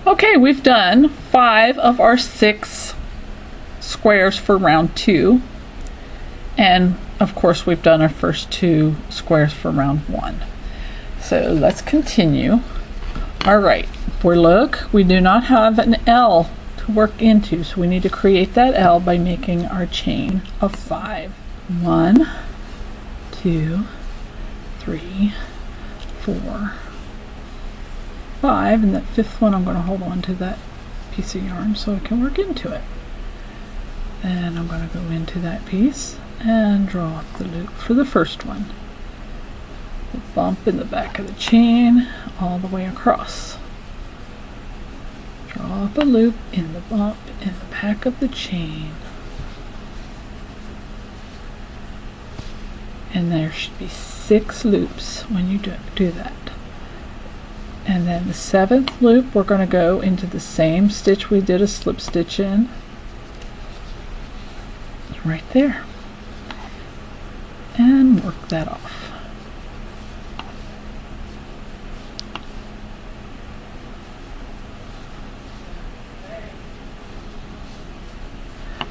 Okay, we've done 5 of our 6 squares for round 2, and of course we've done our first 2 squares for round 1. So let's continue. Alright, look, we do not have an L to work into, so we need to create that L by making our chain of 5. 1, 2, 3, 4, 5, and that 5th one I'm going to hold on to that piece of yarn so I can work into it. And I'm going to go into that piece and draw up the loop for the first one. The bump in the back of the chain all the way across. Draw up a loop in the bump in the back of the chain. And there should be 6 loops when you do that. And then the 7th loop, we're going to go into the same stitch we did a slip stitch in, right there, and work that off.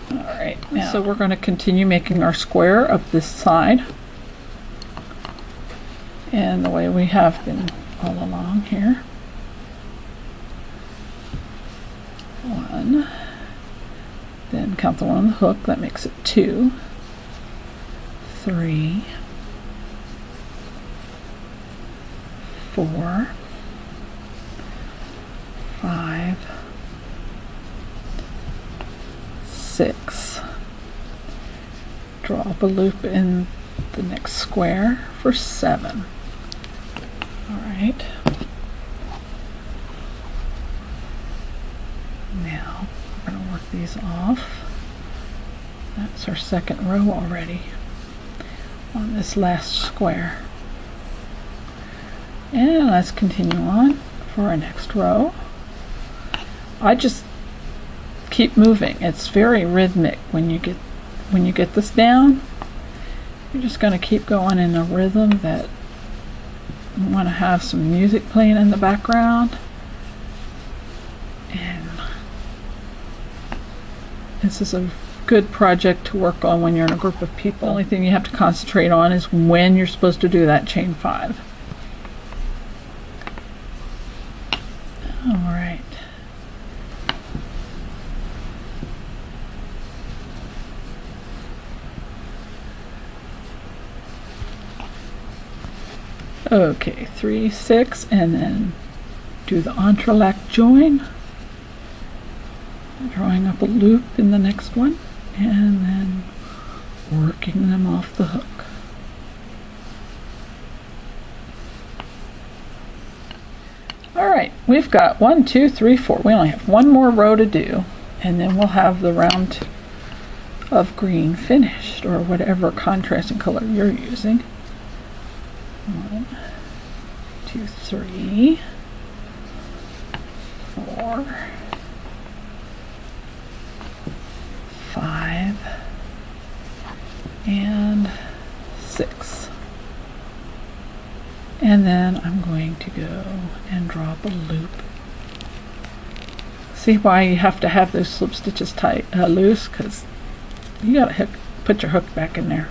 Alright, now so we're going to continue making our square up this side, and the way we have been all along here. 1, then count the one on the hook, that makes it 2, 3, 4, 5, 6. Draw up a loop in the next square for 7. Alright. Now we're going to work these off. That's our second row already on this last square. And let's continue on for our next row. I just keep moving. It's very rhythmic when you get this down. You're just going to keep going in a rhythm that you want to have some music playing in the background, and this is a good project to work on when you're in a group of people. The only thing you have to concentrate on is when you're supposed to do that chain 5. Alright. Okay, 3, 6, and then do the entrelac join, drawing up a loop in the next one, and then working them off the hook. Alright, we've got 1, 2, 3, 4. We only have one more row to do, and then we'll have the round of green finished, or whatever contrasting color you're using. 1, 2, 3, 4, 5, and 6. And then I'm going to go and draw up a loop. See why you have to have those slip stitches tight, loose, because you gotta put your hook back in there.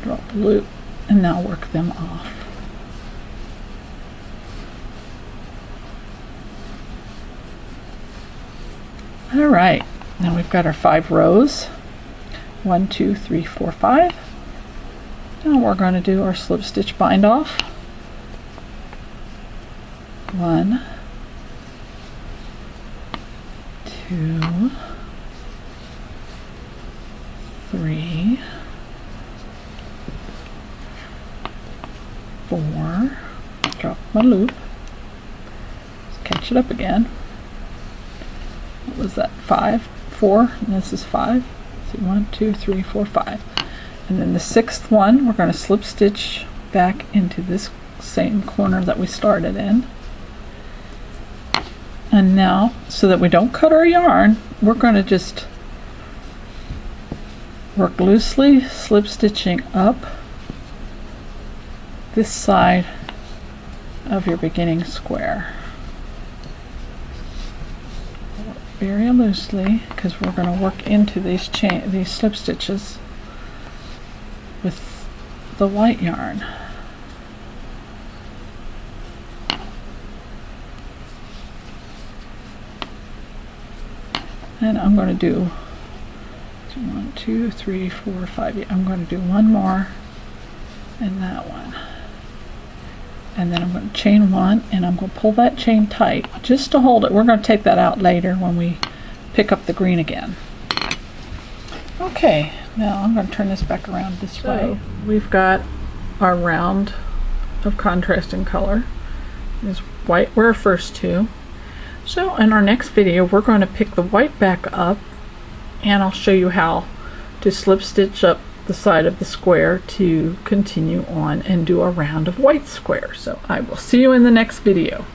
Draw up a loop, and now work them off. Alright, now we've got our 5 rows. 1, 2, 3, 4, 5. Now we're going to do our slip stitch bind off. 1, 2, 3, 4, drop my loop, just catch it up again. What was that? 5, 4, and this is 5. So 1, 2, 3, 4, 5. And then the 6th one, we're going to slip stitch back into this same corner that we started in. And now, so that we don't cut our yarn, we're going to just work loosely, slip stitching up this side of your beginning square. very loosely because we're going to work into these slip stitches with the white yarn. And I'm going to do 1, 2, 3, 4, 5. Yeah, I'm going to do one more in that one. And then I'm going to chain one, and I'm going to pull that chain tight just to hold it. We're going to take that out later when we pick up the green again. Okay, now I'm going to turn this back around this way. We've got our round of contrasting color. This white were our first two. So in our next video, we're going to pick the white back up, and I'll show you how to slip stitch up the side of the square to continue on and do a round of white squares. So I will see you in the next video.